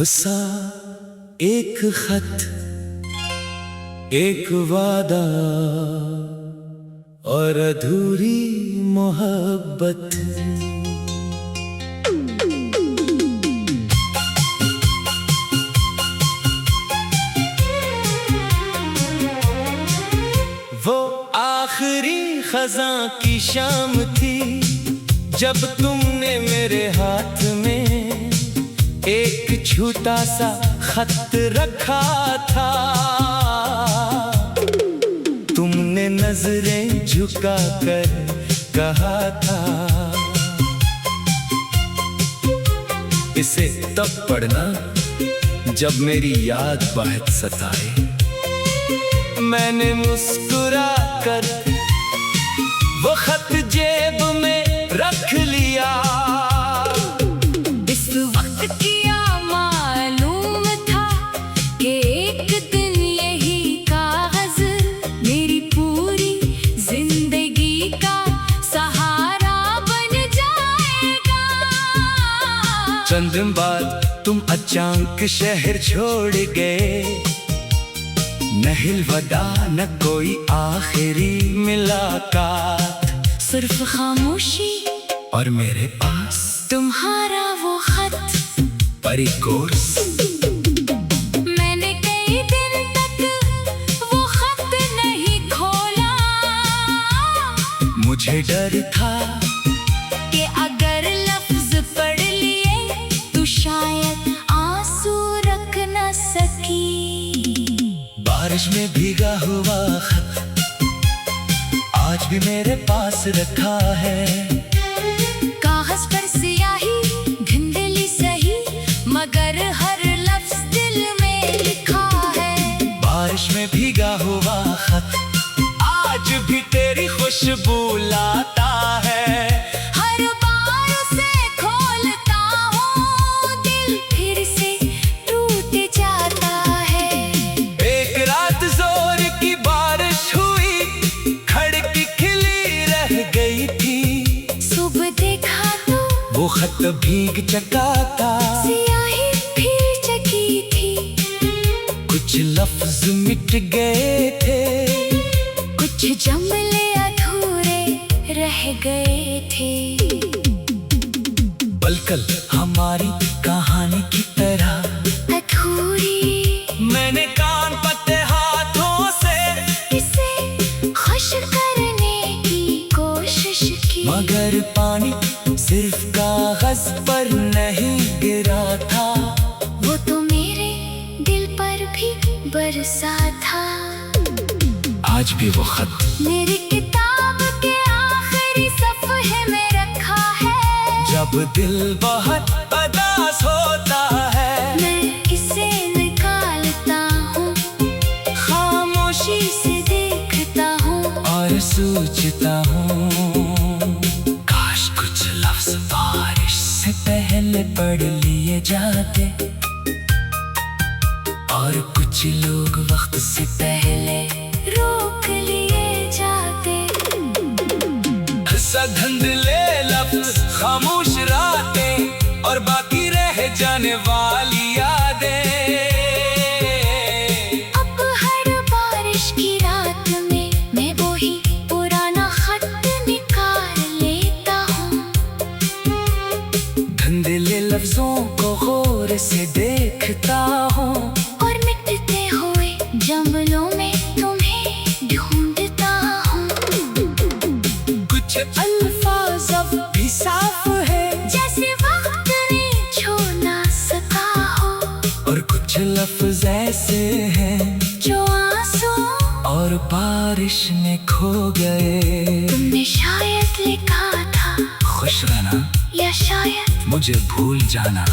सा एक खत, एक वादा और अधूरी मोहब्बत। वो आखिरी खज़ां की शाम थी जब तुमने मेरे हाथ में एक छोटा सा खत रखा था। तुमने नजरें झुका कर कहा था, इसे तब पढ़ना जब मेरी याद बहुत सताए। मैंने मुस्कुरा कर वो खत जेब में रख लिया। इस वक्त किया मालूम था कि एक दिन यही कागज मेरी पूरी जिंदगी का सहारा बन जाएगा। चंद दिन बाद तुम अचानक शहर छोड़ गए, न हिलवदा न कोई आखिरी मुलाकात, सिर्फ खामोशी और मेरे पास तुम्हारा वो खत। परिकोर्स मैंने कई दिन तक वो खत नहीं खोला। मुझे डर था कि अगर लफ्ज पढ़ लिए तो शायद आंसू रख न सकी। बारिश में भीगा हुआ खत आज भी मेरे पास रखा है। कागज पर सियाही धुंधली सही, मगर हर लफ्ज दिल में लिखा है। बारिश में भीगा हुआ खत आज भी तेरी खुशबू लाता है। हर बार उसे खोलता हूँ दिल फिर से टूट जाता है। एक रात जोर की बारिश हुई, खिड़की खिली रह गई थी। सुबह देखा तो वो खत भीग चुका था, सियाही फिर चकी थी। कुछ लफ्ज मिट गए थे, कुछ जुमले अधूरे रह गए थे। पल-कल हमारी कहानी की तरह अधूरी मैंने कान पते हाथों से इसे खुश करने की कोशिश की। मगर पानी सिर्फ कागज पर नहीं गिरा था, वो तो मेरे दिल पर भी बरसा था। आज भी वो खत मेरी किताब के आखिरी सफ़े में रखा है। जब दिल बहुत उदास होता है, मैं इसे निकालता हूँ, खामोशी से देखता हूँ और सोचता हूँ काश कुछ लफ्ज बारिश से पहले पढ़ लिए जाते, और कुछ लोग वक्त से पहले रोक लिए जाते। सा धुंधले लफ्ज खामोश रातें और बाकी रह जाने वाली यादें। अब हर बारिश की रात में मैं वही पुराना खत निकाल लेता हूँ। धुंधले लफ्जों को गौर से देखता हूँ, और मिटते हुए जंगलों में तुम्हें ढूंढता हूँ। कुछ अल्फाज अब भी साफ है जैसे वक्त ने छू ना सका हो, और कुछ लफ्ज ऐसे हैं जो आंसू और बारिश में खो गए। तुमने शायद लिखा था, खुश रहना या शायद मुझे भूल जाना।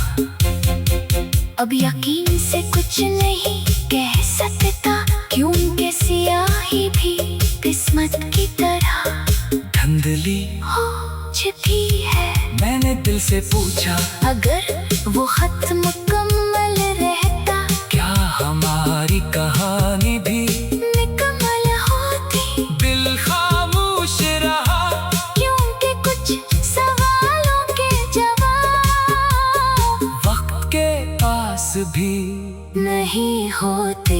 अब यकीन से कुछ नहीं कह सकता, क्योंकि सियाही भी किस्मत की तरह धुंधली हो चुकी है। मैंने दिल से पूछा, अगर वो खत मुकम्मल रहता, क्या हमारी कहानी भी निकम्मल होती। दिल खामोश रहा, क्योंकि कुछ सवालों के जवाब वक्त के पास भी नहीं होते।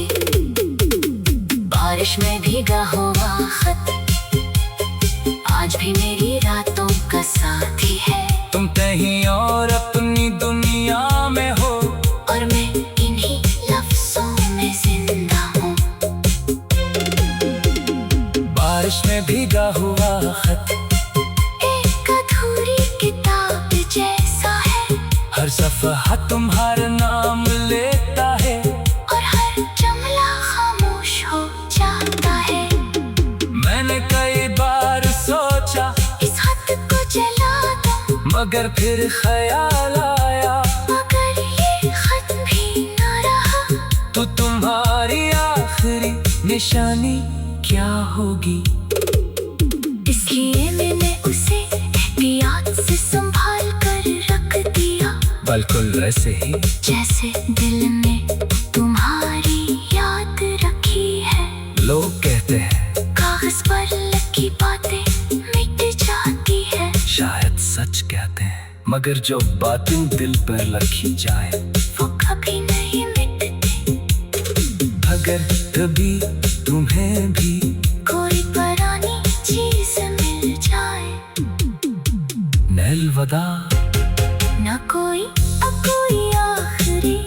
बारिश में भीगा हुआ खत आज भी मेरी रातों का साथी है। तुम कहीं और अपनी दुनिया में हो और मैं इन्हीं लफ्जों में जिंदा हूँ। बारिश में भीगा हुआ खत एक अधूरी किताब जैसा है। हर सफ़हा तुम्हारा नाम लेता है और हर जुमला खामोश हो जाता है। मैंने कई बार सोचा इस खत को जला दूं, मगर फिर ख्याल आया मगर ये खत भी न रहा। तो तुम्हारी आखिरी निशानी क्या होगी? इसलिए मैंने उसे एहतियात से संभाल कर रख दिया। बिल्कुल वैसे ही जैसे दिल में तुम्हारी याद रखी है। लोग कहते हैं कागज पर लिखी बातें मिट जाती है। शायद सच कहते हैं, मगर जो बातें दिल पर रखी जाए वो कभी नहीं मिटती। अगर कभी तुम्हें भी कोई पुरानी चीज मिल जाए, अलविदा न कोई अब कोई आखिरी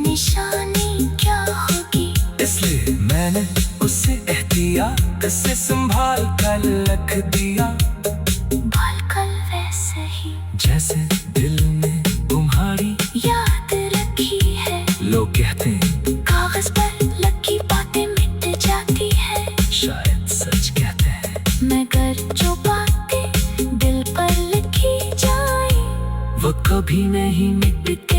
निशानी क्या होगी? इसलिए मैंने उसे एहतियात से संभाल कर रख दिया। बिल्कुल वैसे ही जैसे दिल में तुम्हारी याद रखी है। लोग कहते हैं कागज पर लिखी बातें मिट जाती है। शायद सच कहते हैं, मगर जो बातें दिल पर लिखी जाए वो कभी नहीं मिटते।